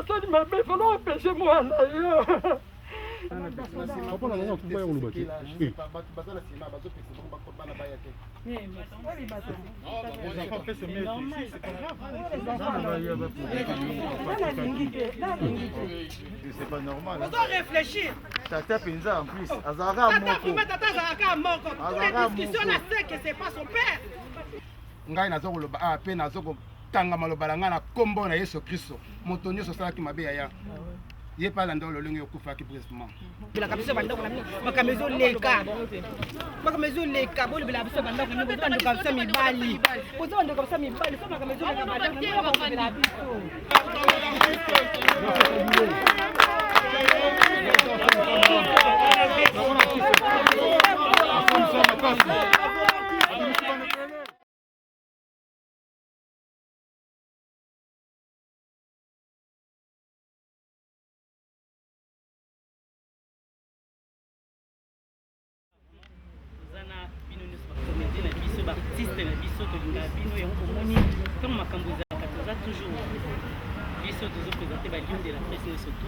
basali mabe falo empêcher mwana yo. Papa na ngana kuba ya lobaki. Bazala sima bazopesa bango bakobana baya te. C'est pas normal. On doit réfléchir. Tata Penza en plus. Azara moko. Tata Azara moko. Toutes les discussions là c'est que c'est pas son père. Ngai nazo koloba a pe nazo ko tanga maloba nga na kombo na Yesu Kristo. Moto nyonso salaki mabe ya. Ye pas lando lolongi okufa ki brièvement. Bila kabisa bandako na mimi. Makamezo leka. Makamezo leka boli bila biso bandako na mimi. Ndo kabisa mibali. Bozo ndo kabisa mibali. Soma makamezo leka bandako na mimi bila biso. Artiste na biso tolinga bino yango komoni ntango makambo ezalaka toza toujours biso tozopresente balion de la presse nyonso tu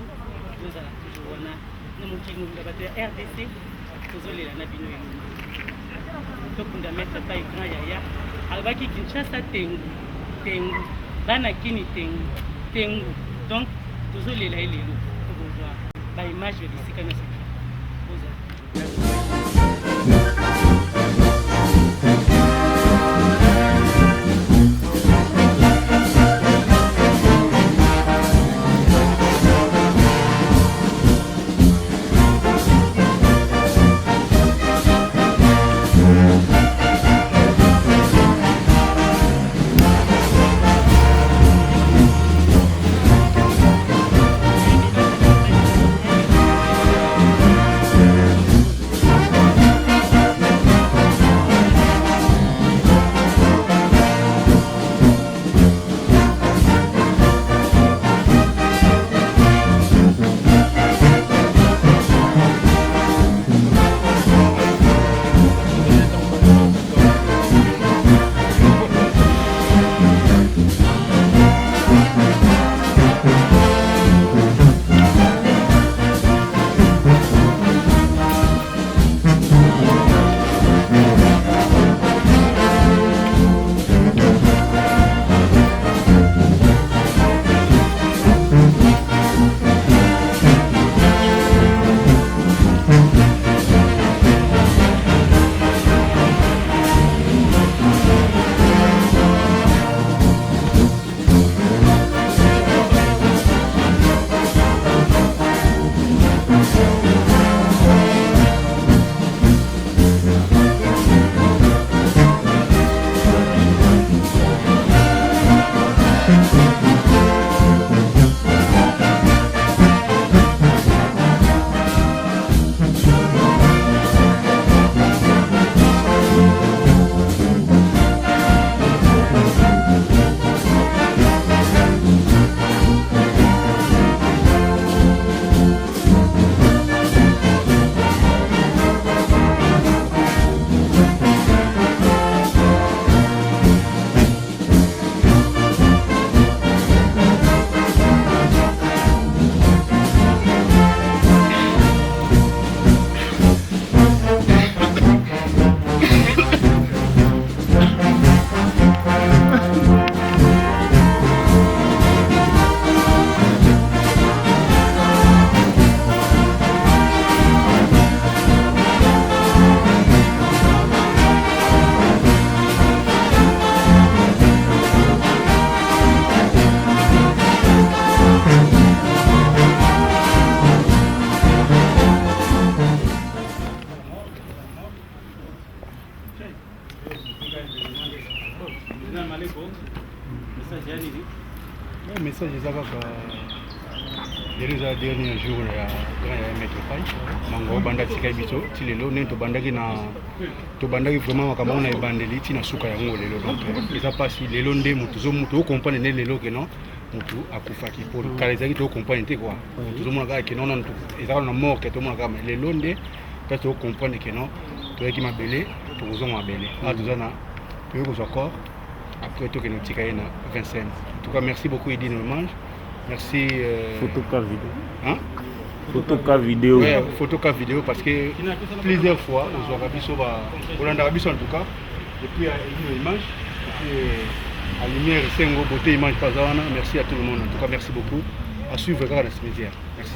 tozala toujours wana na mokili mobimba bato ya RDC tozolela na bino yango tokunda maître pa écran yaya alobaki Kinshasa tengu bana kini tengu donc tozolela ye lelo tokozwa baimage ya bisika nyonso ozala. Message ezaka déjà dernier jour ya grand maître Pai mango banda tika biso ti lelo ne to bandaki vraiment makambo na ebandeli ti na suka yango lelo donc eza pasi lelo nde mutu zo mutu comprendre ne lelo ke non mutu akufaki pour kala ezaki to comprendre te quoi mutu zo mona ka ke non non ezaka na mort ke to mona ka lelo nde parce to comprendre ke non to yaki mabele to zo mabele a tozana to yoko corps après tout que nous tika na 25. En tout cas merci beaucoup Edine Mange Merci. Photoka vidéo. Hein? Photoka vidéo. Ouais, photoka vidéo parce que plusieurs fois, on a vu en tout cas, et puis une image, et puis à lumière, c'est une beauté image pas merci à tout le monde. En tout cas, merci beaucoup. À suivre grâce à ce média. Merci.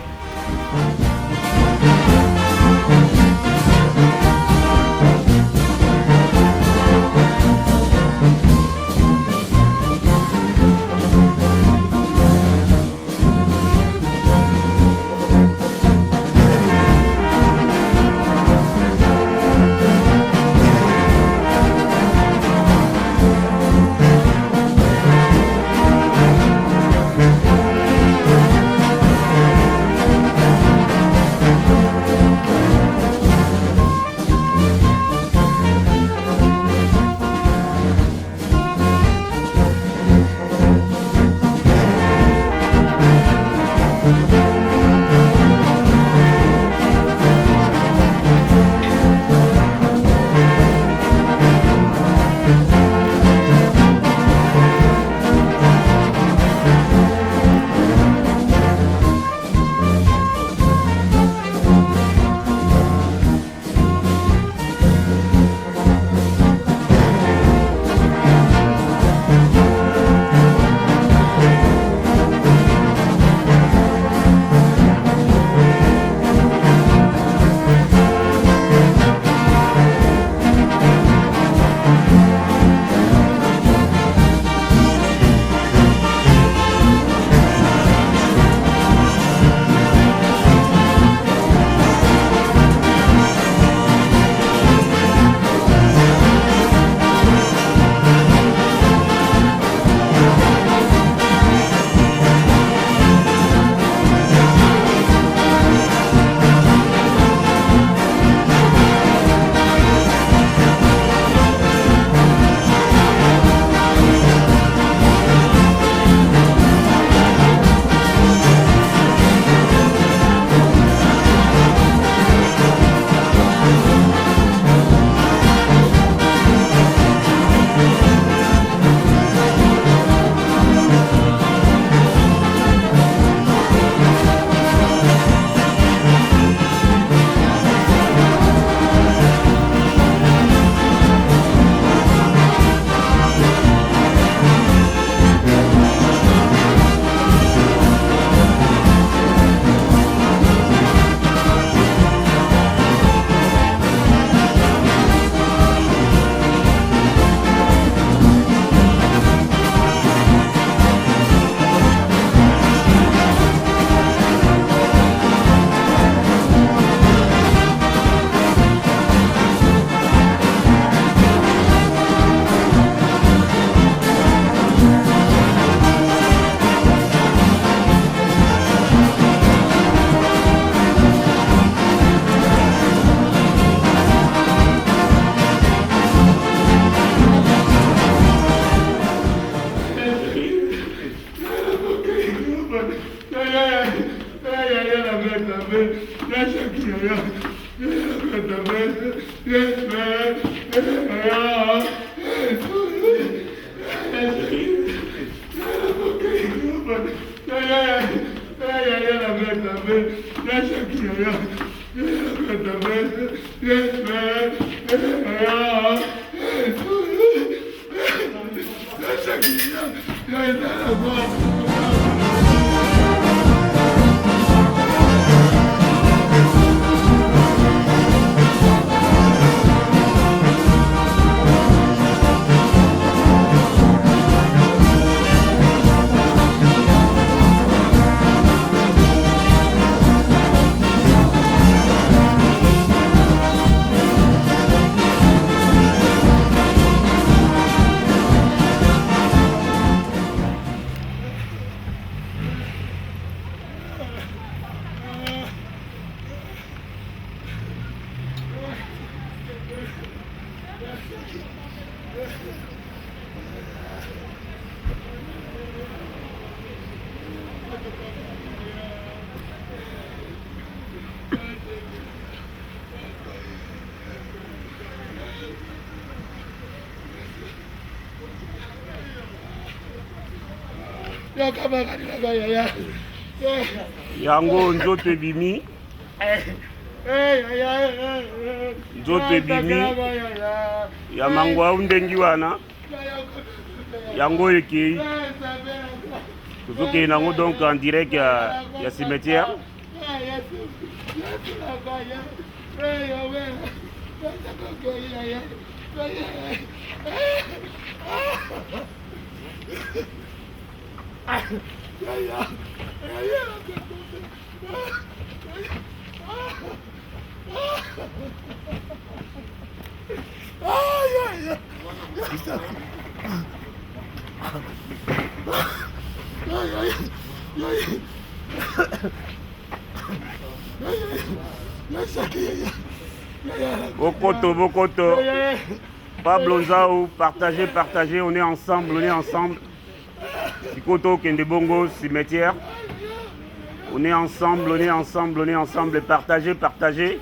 yango nzoto ebimi nzoto ebimi ya mangwa ndengi wana yango ekei tozokei nango donc en direct ya cimetière Bokoto. Pablo Nzao, partagez, on est ensemble. Sikoto Kende Bongo, cimetière. On est ensemble, partagez.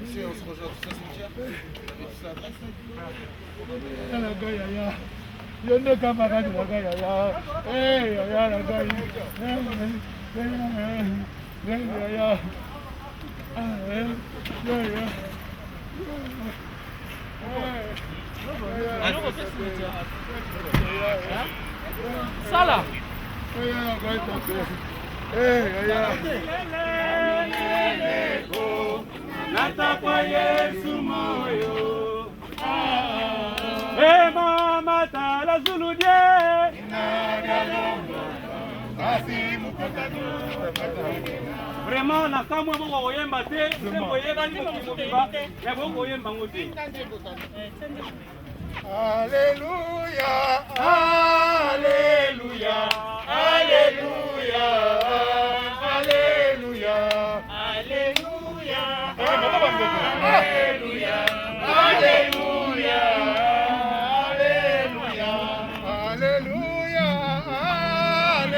Monsieur, on se rejoint tout ça, cimetière. Sala. Natakwa Yesu moyo mama tala zuludie vraiment na kamwe boko koyemba te sembo yebani mokimobiba ya boko koyemba ngo te. Alléluia, Alléluia, Alléluia, Alléluia, Alléluia, Alléluia, Alléluia,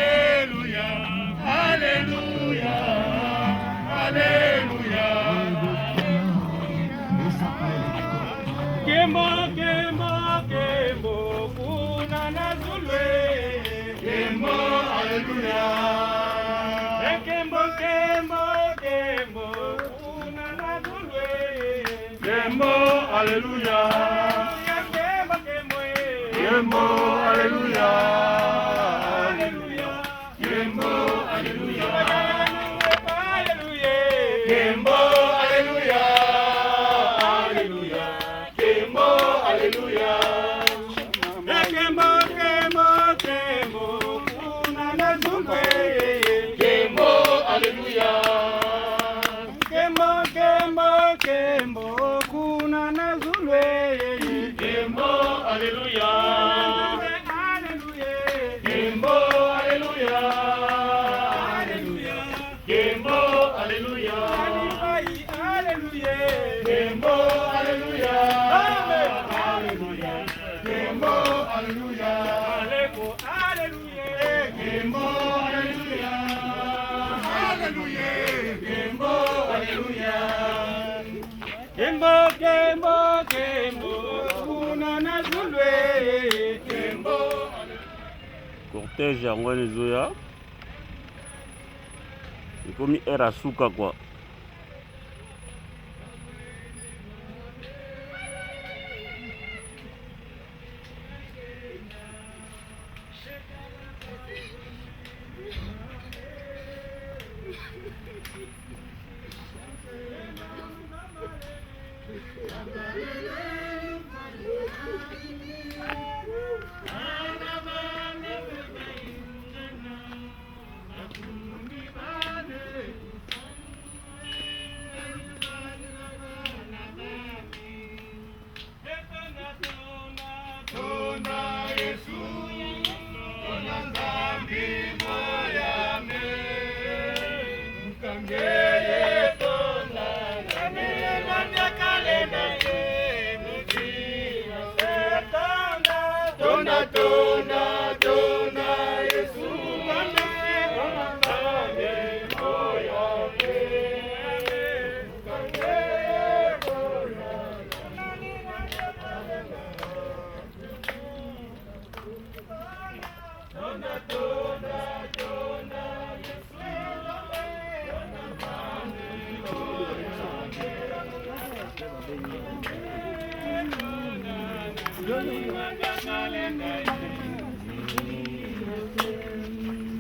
Alléluia, Alléluia, Alléluia, Kembo, kuna na zulwe. Kembo, Alléluia. Kembo, kuna na zulwe. Kembo, Alléluia. Kembo, Alléluia. Kembo, Alléluia. Kembo, Alléluia. Alléluia. Kembo, Alléluia. Kembo, kuna na zulwe. Kembo, Alléluia. Kembo, kuna na zulwe. Kembo, Alléluia. Kembo, Alléluia. Kembo, Alléluia. Kembo, Alléluia. Kembo, Alléluia. Kembo, Alléluia. Kembo, Alléluia. Kembo, kuna na zulwe. Kembo. Cortège yango ezoya. Ikomi era suka kwa. Tona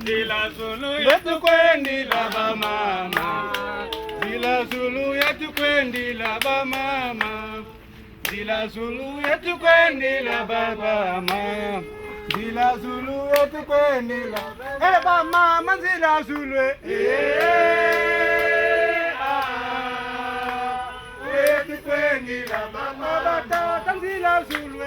Zila Zulu yetu kwendi la ba mama. Zila Zulu yetu kwendi la ba mama. Zila Zulu yetu kwendi la ba mama. Zila Zulu yetu kwendi la ba mama. Zila Zulu yetu kwendi la ba mama. Zila Zulu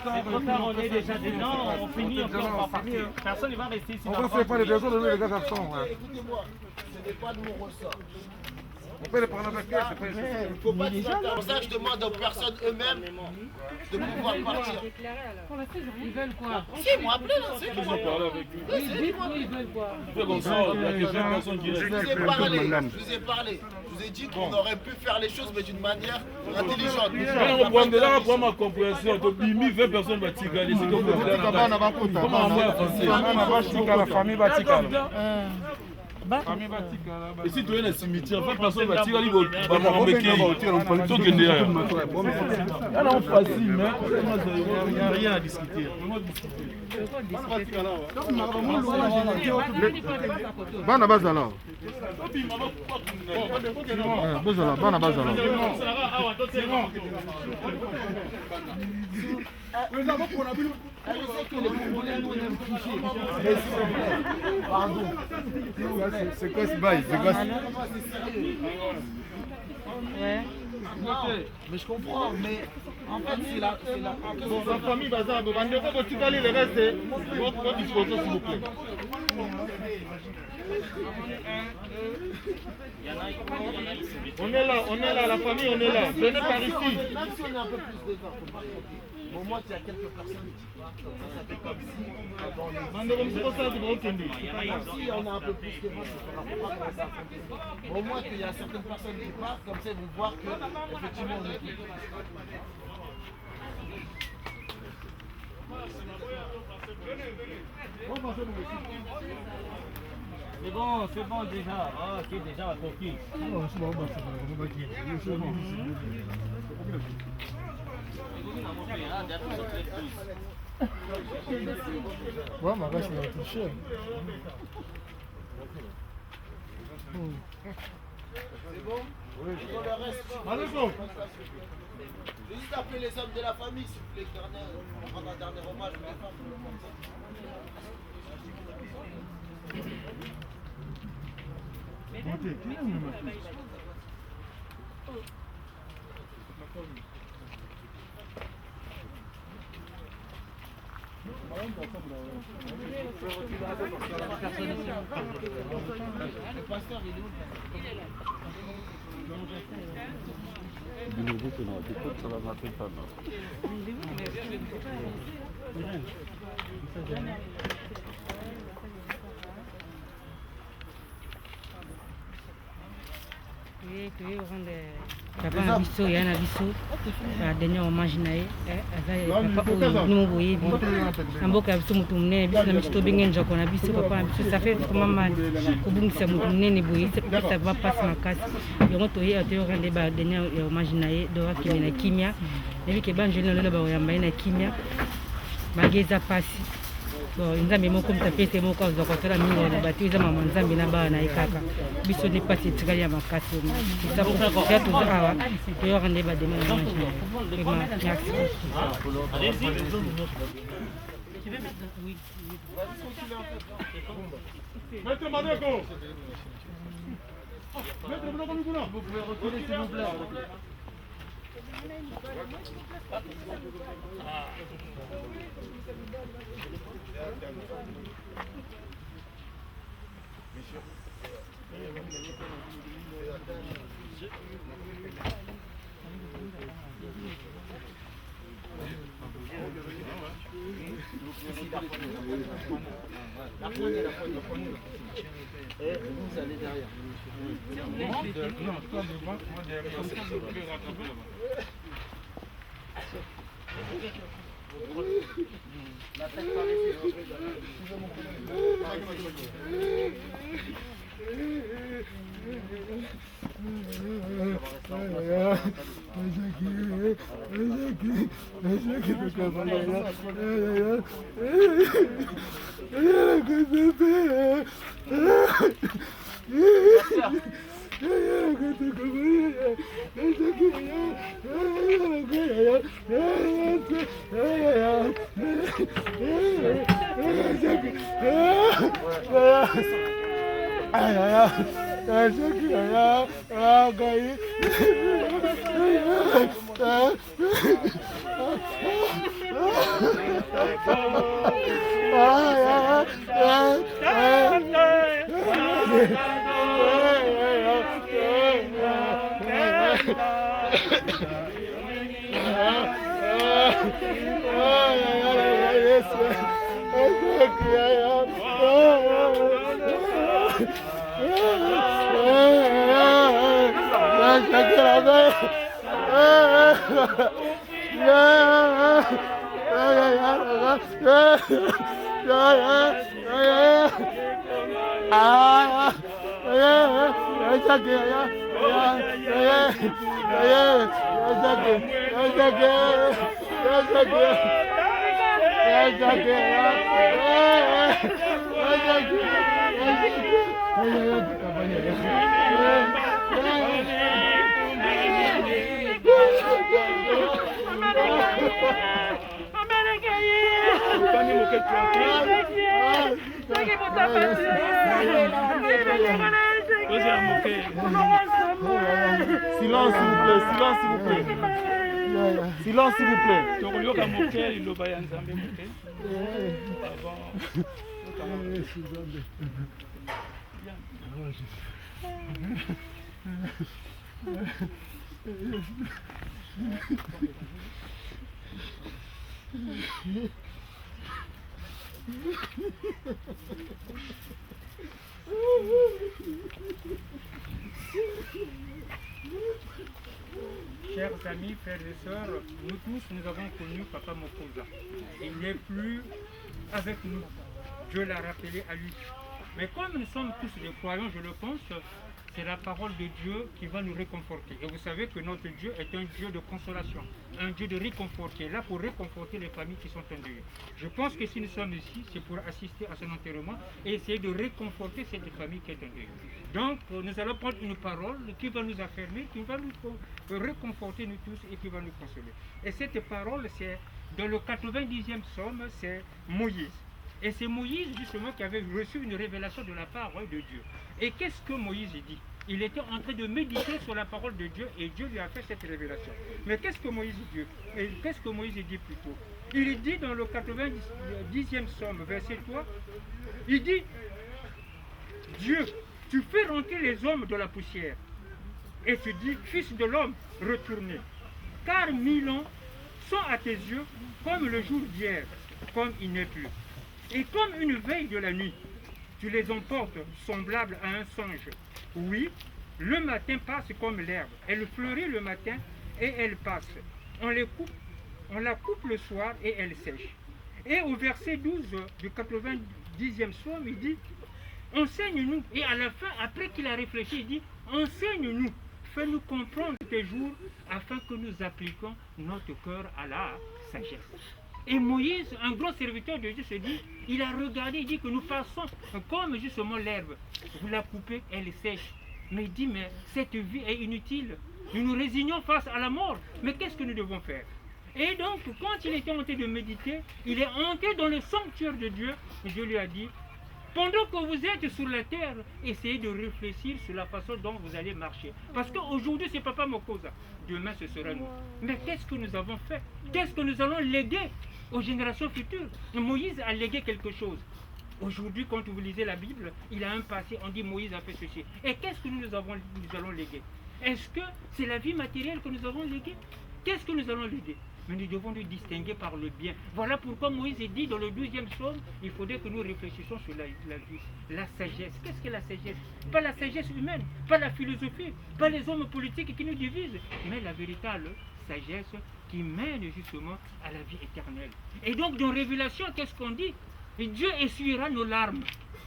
C'est trop tard, on est déjà dedans, on finit, on va partir. Personne ne va rester ici. On va faire pas les besoins de nous, les gars garçons. Écoutez-moi, ce n'est pas de mon ressort. On peut les prendre avec eux, c'est pas Il ne faut pas dire ça. Pour ça, je demande aux personnes eux-mêmes de pouvoir partir. Ils veulent quoi? Si, moi, appelez là, c'est moi. Ils veulent quoi? Je vous ai parlé. Je vous ai dit qu'on aurait pu faire les choses, mais d'une manière intelligente. On prend ma compréhension. Bimi 20 personnes vont tirer. C'est comme comment on va faire? la famille va tirer. Et si tu es dans le cimetière, 20 personnes vont tirer. Ils vont derrière. Alors facile, mais il n'y a rien à discuter. Bana bazala. Bazala, bana bazala. Pardon. C'est quoi ce bail? C'est quoi ce... Ouais. Non, mais je comprends, mais en fait, c'est la Bon, la famille bazar, donc on devrait aussi aller le reste. Votre disposition, s'il vous plaît. On est là, la famille, on est là. Venez par ici. Même si on est un peu plus dedans, faut pas comprendre. Au moins, il y a quelques personnes qui partent, ça fait comme si dans les... Si on a un peu plus devant, c'est pas comme ça. Au moins qu'il y a certaines personnes qui partent, comme ça ils vont voir que effectivement on est tout. C'est bon déjà. Ah, ok, déjà, on va tranquille. Ouais, ma vache, elle a touché. C'est bon? Oui. Pour le reste, je vais juste appeler les hommes de la famille, s'il vous plaît, on prend un dernier hommage aux femmes. Le pasteur, il est où? papa na biso ya na biso dernier hommage na ye papa oyo nimo boyebi na mboka ya biso moto monene biso na biso tobenge njoko na biso papa na biso ça fait vraiment mal kobungisa moto monene boye ça va passe makasi yango toyorende ba dernier hommage na ye dora kimi na kimia nayebi ke banjoli na lelo bakoyamba ye na kimia bange eza pasi nzambe moko mutapete moko azwa kotola mingi oloba te eza mama nzambe na bana na ye kaka biso nde pasi etikali ya makasi ya toza awa toyoka nde badema na mange merci Maître Maneko. Maître Maneko, vous pouvez reculer s'il vous plaît. La poignée. Et vous allez derrière. Non, toi devant, moi derrière. Comme ça, vous pouvez rattraper là-bas. La tête paressée. Silence s'il vous plaît, silence s'il vous plaît. Silence s'il vous plaît. Chers amis, frères et sœurs, nous tous, nous avons connu Papa Mokoza. Il n'est plus avec nous. Dieu l'a rappelé à lui. Mais comme nous sommes tous des croyants, je le pense, c'est la parole de Dieu qui va nous réconforter. Et vous savez que notre Dieu est un Dieu de consolation, un Dieu de réconfort, qui est là pour réconforter les familles qui sont endeuillées. Je pense que si nous sommes ici, c'est pour assister à son enterrement et essayer de réconforter cette famille qui est endeuillée. Donc, nous allons prendre une parole qui va nous affermir, qui va nous réconforter nous tous et qui va nous consoler. Et cette parole, c'est dans le 90e psaume, c'est Moïse. Et c'est Moïse justement qui avait reçu une révélation de la part de Dieu. Et qu'est-ce que Moïse dit? Il était en train de méditer sur la parole de Dieu et Dieu lui a fait cette révélation. Mais qu'est-ce que Moïse dit? Et qu'est-ce que Moïse dit plutôt? Il dit dans le 90e psaume, verset 3, il dit, Dieu, tu fais rentrer les hommes de la poussière. Et tu dis, fils de l'homme, retournez. Car 1000 ans sont à tes yeux comme le jour d'hier, comme il n'est plus. Et comme une veille de la nuit, tu les emportes semblables à un songe. Oui, le matin passe comme l'herbe. Elle fleurit le matin et elle passe. On la coupe le soir et elle sèche. Et au verset 12 du 90e psaume, il dit, enseigne-nous. Et à la fin, après qu'il a réfléchi, il dit, enseigne-nous, fais-nous comprendre tes jours afin que nous appliquions notre cœur à la sagesse. Et Moïse, un grand serviteur de Dieu, se dit, il a regardé, il dit que nous passons comme justement l'herbe. Vous la coupez, elle sèche. Mais il dit, mais cette vie est inutile. Nous nous résignons face à la mort. Mais qu'est-ce que nous devons faire? Et donc, quand il était en train de méditer, il est entré dans le sanctuaire de Dieu. Et Dieu lui a dit, pendant que vous êtes sur la terre, essayez de réfléchir sur la façon dont vous allez marcher. Parce qu'aujourd'hui, c'est Papa Mokoza. Demain, ce sera nous. Mais qu'est-ce que nous avons fait? Qu'est-ce que nous allons léguer aux générations futures? Moïse a légué quelque chose. Aujourd'hui, quand vous lisez la Bible, il a un passé, on dit Moïse a fait ceci. Et qu'est-ce que nous allons léguer? Est-ce que c'est la vie matérielle que nous avons léguée? Qu'est-ce que nous allons léguer? Mais nous devons nous distinguer par le bien. Voilà pourquoi Moïse dit dans le 12e psaume, il faudrait que nous réfléchissions sur la vie, la sagesse. Qu'est-ce que la sagesse? Pas la sagesse humaine, pas la philosophie, pas les hommes politiques qui nous divisent, mais la véritable sagesse qui mène justement à la vie éternelle. Et donc dans Révélation, qu'est-ce qu'on dit? Et Dieu essuiera nos larmes.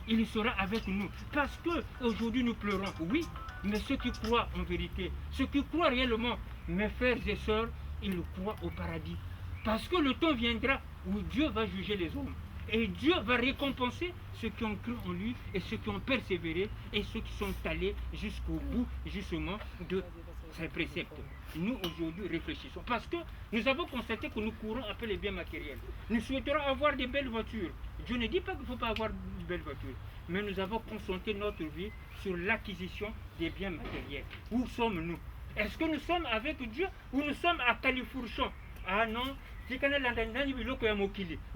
Il sera avec nous. Parce que aujourd'hui nous pleurons, oui, mais ceux qui croient en vérité, ceux qui croient réellement, mes frères et sœurs, ils croient au paradis. Parce que le temps viendra où Dieu va juger les hommes. Et Dieu va récompenser ceux qui ont cru en lui et ceux qui ont persévéré et ceux qui sont allés jusqu'au bout justement de ses préceptes. Nous aujourd'hui réfléchissons parce que nous avons constaté que nous courons après les biens matériels. Nous souhaiterons avoir des belles voitures. Dieu ne dit pas qu'il ne faut pas avoir de belles voitures, mais nous avons concentré notre vie sur l'acquisition des biens matériels. Où sommes-nous? Est-ce que nous sommes avec Dieu ou nous sommes à Califourchon? Ah non, mais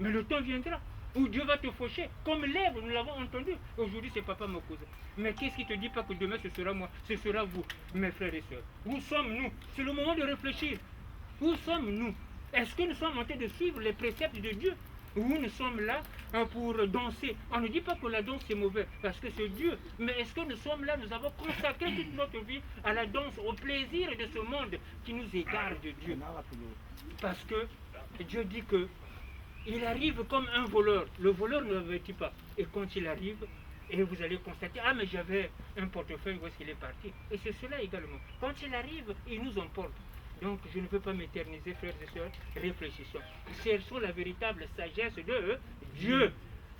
le temps viendra où Dieu va te faucher, comme l'herbe, nous l'avons entendu. Aujourd'hui, c'est Papa Mokoza. Mais qu'est-ce qui ne te dit pas que demain, ce sera moi, ce sera vous, mes frères et sœurs? Où sommes-nous? C'est le moment de réfléchir. Où sommes-nous? Est-ce que nous sommes en train de suivre les préceptes de Dieu? Ou nous sommes là pour danser? On ne dit pas que la danse c'est mauvais, parce que c'est Dieu. Mais est-ce que nous sommes là, nous avons consacré toute notre vie à la danse, au plaisir de ce monde qui nous égare de Dieu? Parce que Dieu dit que il arrive comme un voleur. Le voleur ne l'avertit pas. Et quand il arrive, et vous allez constater, ah mais j'avais un portefeuille, où est-ce qu'il est parti? Et c'est cela également. Quand il arrive, il nous emporte. Donc je ne veux pas m'éterniser, frères et sœurs, réfléchissons. Cherchons la véritable sagesse de Dieu.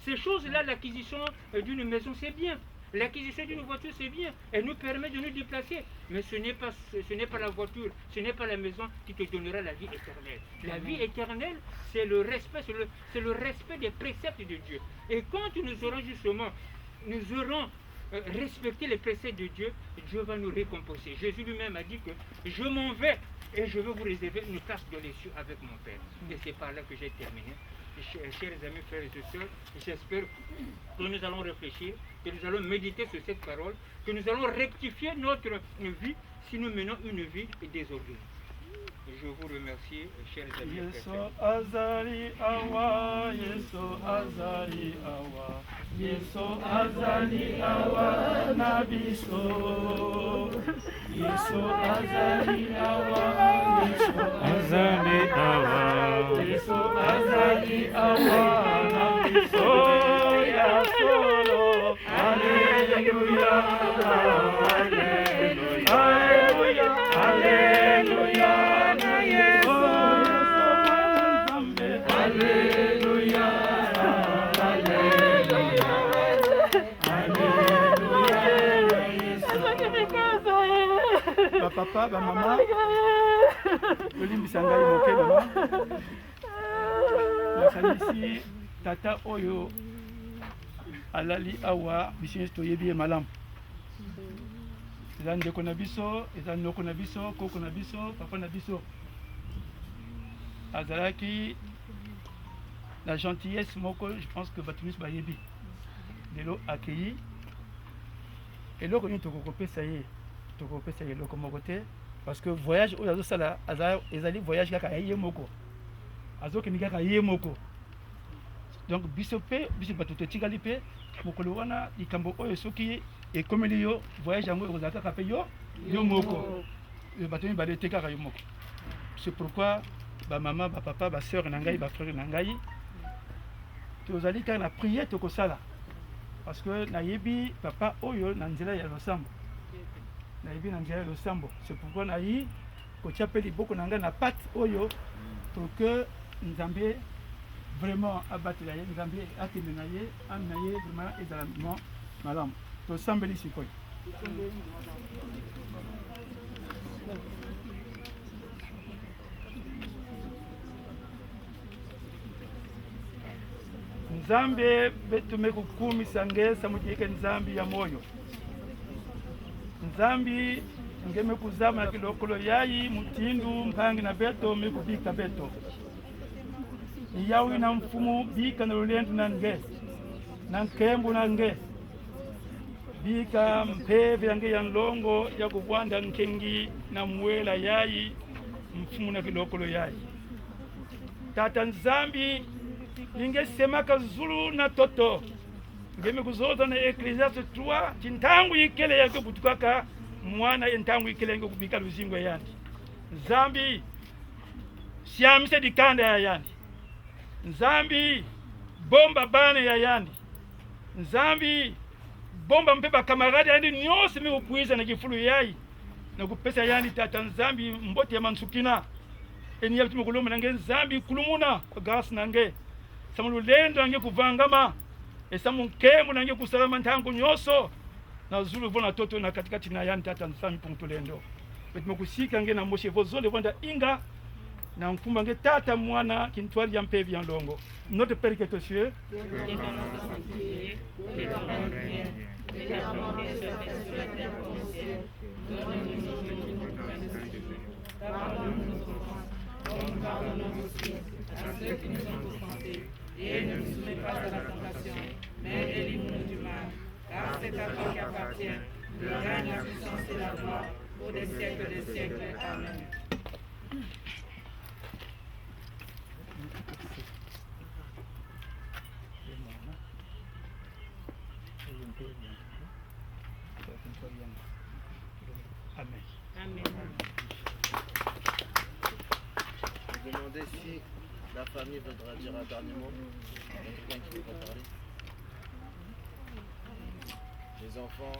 Ces choses-là, l'acquisition d'une maison, c'est bien. L'acquisition d'une voiture, c'est bien. Elle nous permet de nous déplacer. Mais ce n'est pas la voiture, ce n'est pas la maison qui te donnera la vie éternelle. La vie éternelle, c'est le respect des préceptes de Dieu. Et quand nous aurons justement, respecté les préceptes de Dieu, Dieu va nous récompenser. Jésus lui-même a dit que je m'en vais et je veux vous réserver une place dans les cieux avec mon Père. Et c'est par là que j'ai terminé. Chers amis, frères et sœurs, j'espère que nous allons réfléchir, que nous allons méditer sur cette parole, que nous allons rectifier notre vie si nous menons une vie désordonnée. Je vous remercie, chers amis. Yeso azali awa, Yeso azali awa, Yeso azali awa nabiso. Yeso azali awa, Yeso azali awa, Yeso azali awa nabiso ya solo. Alleluia, alleluia, alleluia. Papa, maman, olimbisa ngai moke mama. Nakanisi tata oyo alali awa biso nyonso toyebi ye malamu. Eza ndeko na biso, eza noko na biso, koko na biso, papa na biso. Azalaki la gentillesse moko, je pense que bato nyonso bayebi. Lelo accueilli. Eloko nini tokokopesa ye. Tokopesa ye eloko moko te. Parce que voyage oyo azosala ezali voyage kaka ya ye moko. Azokende kaka ye moko. Donc biso pe biso bato totikali pe mokolo wana likambo oyo soki ekomeli yo voyage yango ekozala kaka pe yo moko. Bato mi bale te kaka yo moko. C'est pourquoi ba maman, ba papa, ba sœur na ngai, ba frère na ngai tozali kaka na prière tokosala. Parce que nayebi papa oyo na nzela ya losambo. Nayebi na nzela ya losambo. C'est pourquoi nayi kotia pe liboko na ngai na patte oyo pour que Nzambe vraiment abatela ye, Nzambe atende na ye, am na ye vraiment ezala malamu. Tosambeli sikoyo. Nzambe betume kukumisa ngesa mujike Nzambi ya moyo. Nzambi ngeme kuzama na kilokolo yayi mutindu mpangi na beto mikubika beto. Iyawi na mfumu bika na lulendu na nge. Na nkembu na nge. Bika mpeve yange ya nlongo ya kubwanda nkengi na mwela yayi mfumu na kilokolo yayi. Tata Nzambi ninge semaka zulu na toto ngeme kuzoza na Ecclesiastes 3 tintangu ikele yake kutukaka mwana yentangu ikele yange kubika luzingo yandi. Nzambi siamise dikanda ya yandi nzambi bomba bane ya yandi nzambi bomba mpeba kamaradi yandi nyose mikukuiza na kifulu yai na kupesa yandi tata nzambi mbote ya mansukina eni ya bitu kuluma nange nzambi kulumuna kwa gas nange samululendo nange kuvangama esamu nkemu nange kusalama ntangu nyoso na zulu vona toto na katikati na yandi tata nzambi pungtulendo betu kusika nge na moshe vozole vonda inga na mfumba nge tata mwana kintwali ya mpevi ya ndongo notre père qui est aux cieux et ne nous soumets pas à la tentation, mais délivre-nous du mal, car c'est à toi qui appartient le règne, la puissance et la gloire pour des siècles des siècles. Amen. Amen. Je vais demander si la famille voudra dire un dernier mot. Il y a quelqu'un qui veut pas parler. Les enfants.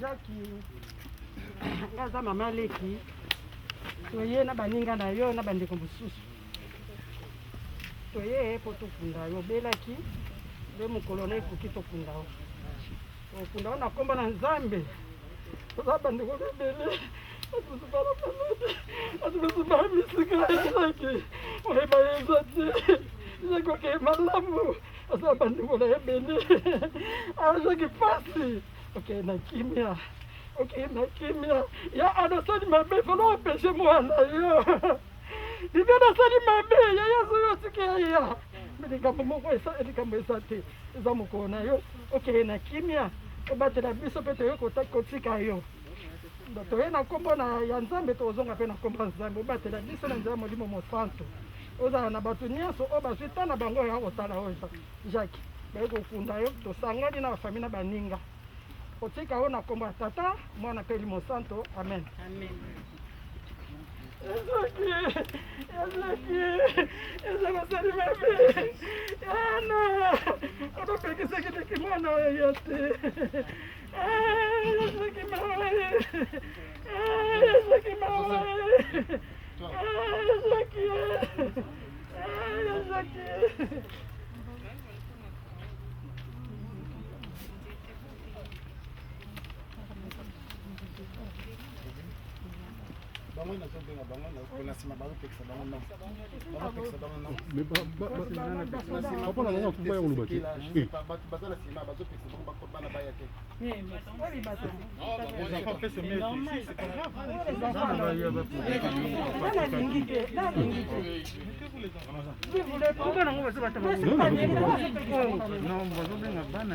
Jacques, ngaza mama leki toye na baninga na yo na bandeko mosusu toye po tofunda yo belaki nde mokolo na ekoki tofunda yo tofunda yo na kombo na nzambe toza bandeko ebele atuzubala misika ezaki oyeba eza te ezakoke malamu aza bandeko na ebele azaki pasi ok na kimia na kimia ya anasali mabe falo peshe mwana yo Dieu anasali mabe ya yaso yo tike ya ndikambo moko esa te eza moko na yo ok na kimia obatela biso pe toyo kotika yo toye na kombo na ya nzambe tozonga pe na kombo ya nzambe obatela biso na nzambe molimo mosanto ozala na bato nyonso oyo bazwi ta na bango ya kosala oyo Jacques baye kokunda yo tosangani na bafamili na baninga otika yo na kombo ya tata mwana pe limo santo amen. Ezakosali mabe ana odopekisakiteki mwana oyo te ezaki mawe ezaki mawe ezaki bango nazobenga bango na nsima bazopekisa bango non bazopekisa bango non papa na nanga kuba ya koloba te baza na nsima bazopekisa bango bana baya te bazobenga bana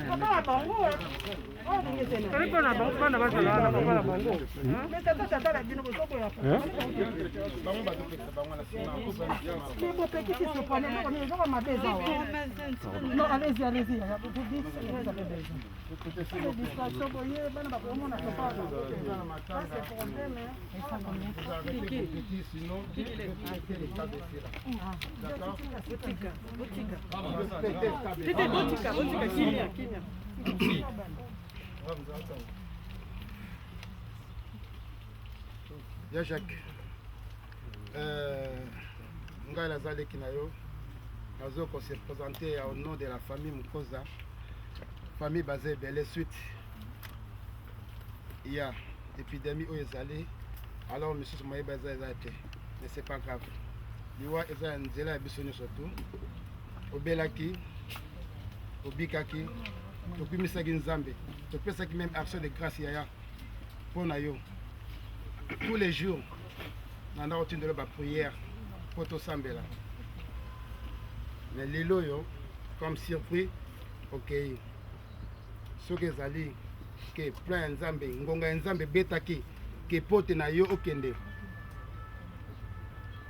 ya Jacques ngai nazaleki na yo nazo ko se présenter au nom de la famille Mukoza famille baza ebele suite ya épidémie oyo ezali alors misusu moyeba eza te mais c'est pas grave liwa eza ya nzela ya biso nyonso tu obelaki obikaki tokumisaki nzambe topesaki même action de grâce yaya mpo na yo tous les jours nanda kotindela baprière mpo tosambela mais lelo oyo comme surpris okei soki ezali ke plan ya nzambe ngonga ya nzambe ebetaki ke pote na yo okende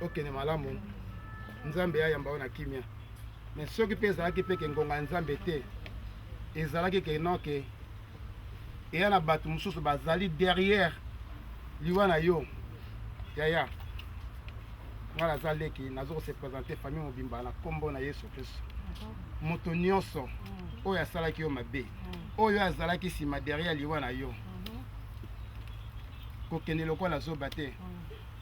okende malamu nzambe ayamba yo na kimia mais soki mpe ezalaki mpe ke ngonga nzambe te ezalaki ke noke eya na bato mosusu bazali derrière liwa na yo yaya nga naza leki nazo kose présente famille mobimba na nkombo na yesu kristo moto nyonso oyo asalaki yo mabe oyo azalaki nsima derrière liwa na yo kokende lokola zoba te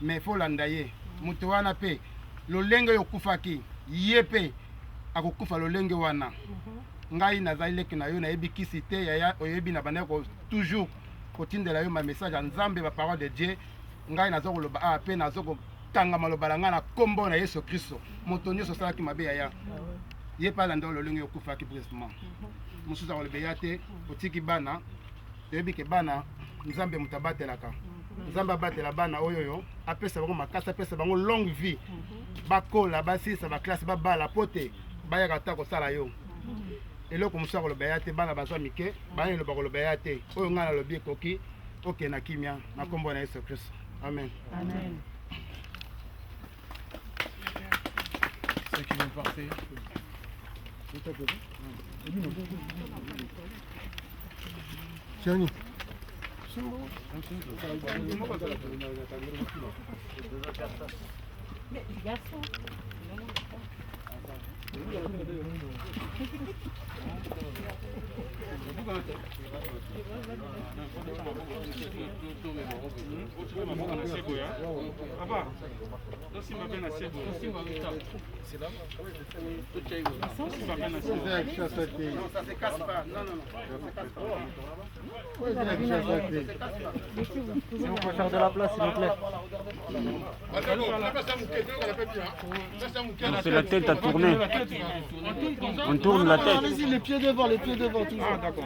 mais fo landa ye moto wana mpe lolenge oyo okufaki ye mpe akokufa lolenge wana ngai nazali leki na yo nayebi kisi te yaya oyebi na bandeko toujours kotindela yo ma message ya nzambe ba parole de Dieu ngai nazo koloba a pe nazo kotanga maloba na ngai na kombo na Yesu Kristo moto nyonso asalaki mabe yaya ye pa landa lolenge oyo okufaki brisement mosusu akoloba ya te otiki bana toyebi ke bana nzambe moto abatelaka nzambe abatela bana oyo apesa bango makasi apesa bango longue vie bakola basilisa baklasse babala po te bayaka ata kosala yo eloko mosusu akoloba ya te bana bazwa mike bana eloba koloba ya te oyo ngai nalobi ekoki okende na kimia na nkombo na Yesu Kristo amen. Amen. Ceux qui vont partir. Tiens. Mais garçon. On peut faire de la place, s'il vous plaît. C'est la tête à tourner. On tourne la tête. Allez-y, les pieds devant, toujours. Ah, d'accord.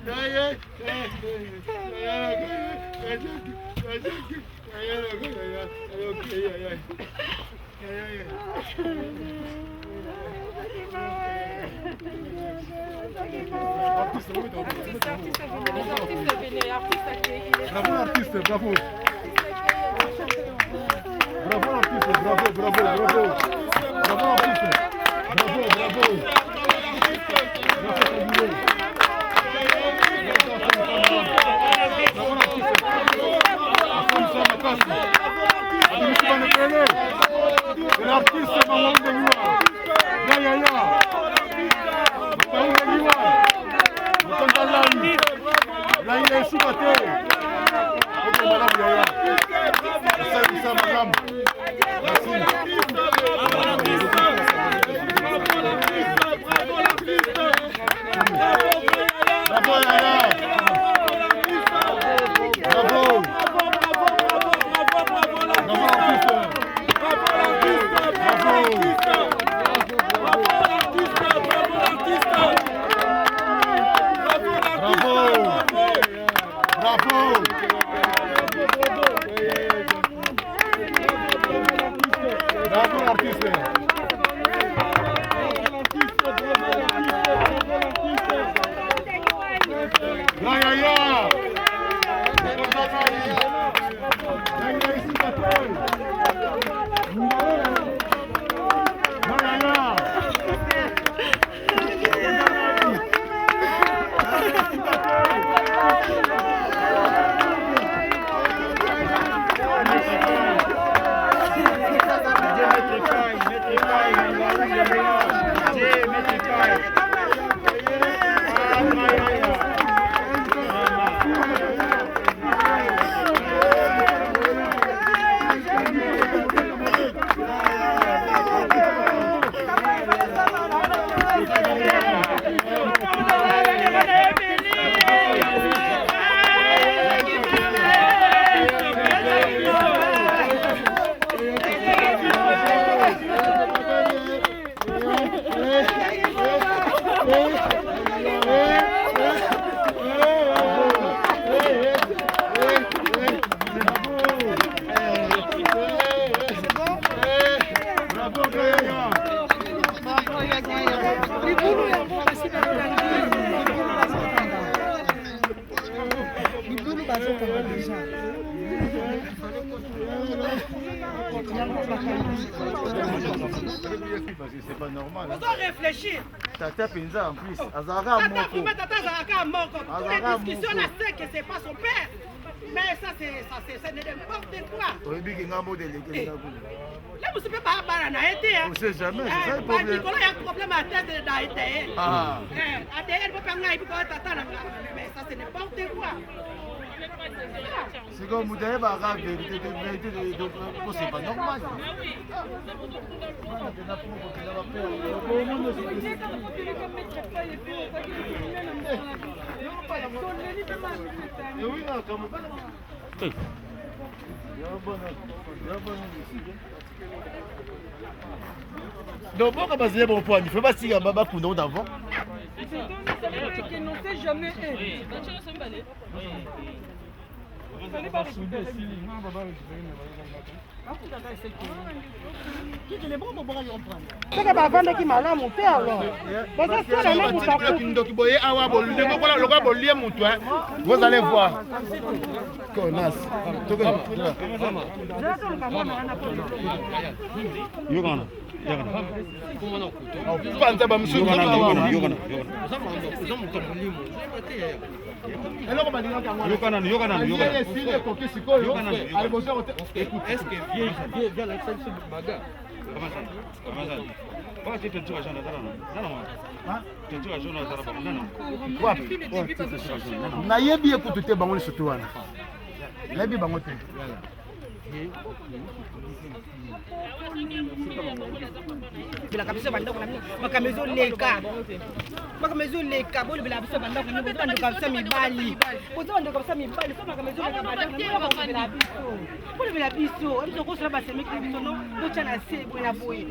Bravo l'artiste, bravo. Bravo l'artiste, bravo, bravo, bravo. Bravo l'artiste. Bravo, bravo. L'artiste Maman de Liwa. Ya ya ya. Maman de Liwa. Mutanda Lai. Lai est sous-baté. Ok, madame Yaya. C'est ça, madame. Merci. Bravo Yaya. Bravo. C'est pas normal. On doit réfléchir. Tata Penza en plus. Azara Moko. Toutes les discussions, on sait que c'est pas son père. Mais ça, c'est n'importe quoi. Là, vous ne savez pas on ne sait jamais, c'est ça le problème. Il y a un problème à la tête d'ADN. Ah. ADN, mais ça, c'est n'importe quoi. C'est comme vous avez la vérité, c'est pas normal. Donc, pourquoi baser mon point? Il ne faut pas tirer un baba pour d'avant. Qui n'ont fait jamais soki bavandaki malamu te alors bolie moto vous allez voir connasse yokana panza ba monsieur nayebi ekutu te bango lisutu wana nayebi bango te bilaka biso bandako na bino makambo ezoleka bolobela biso bandako na bino bozobandoka biso mibali so makambo ezoleka bandako bolobela biso biso kosala basemeki na biso no botya na se boye na boye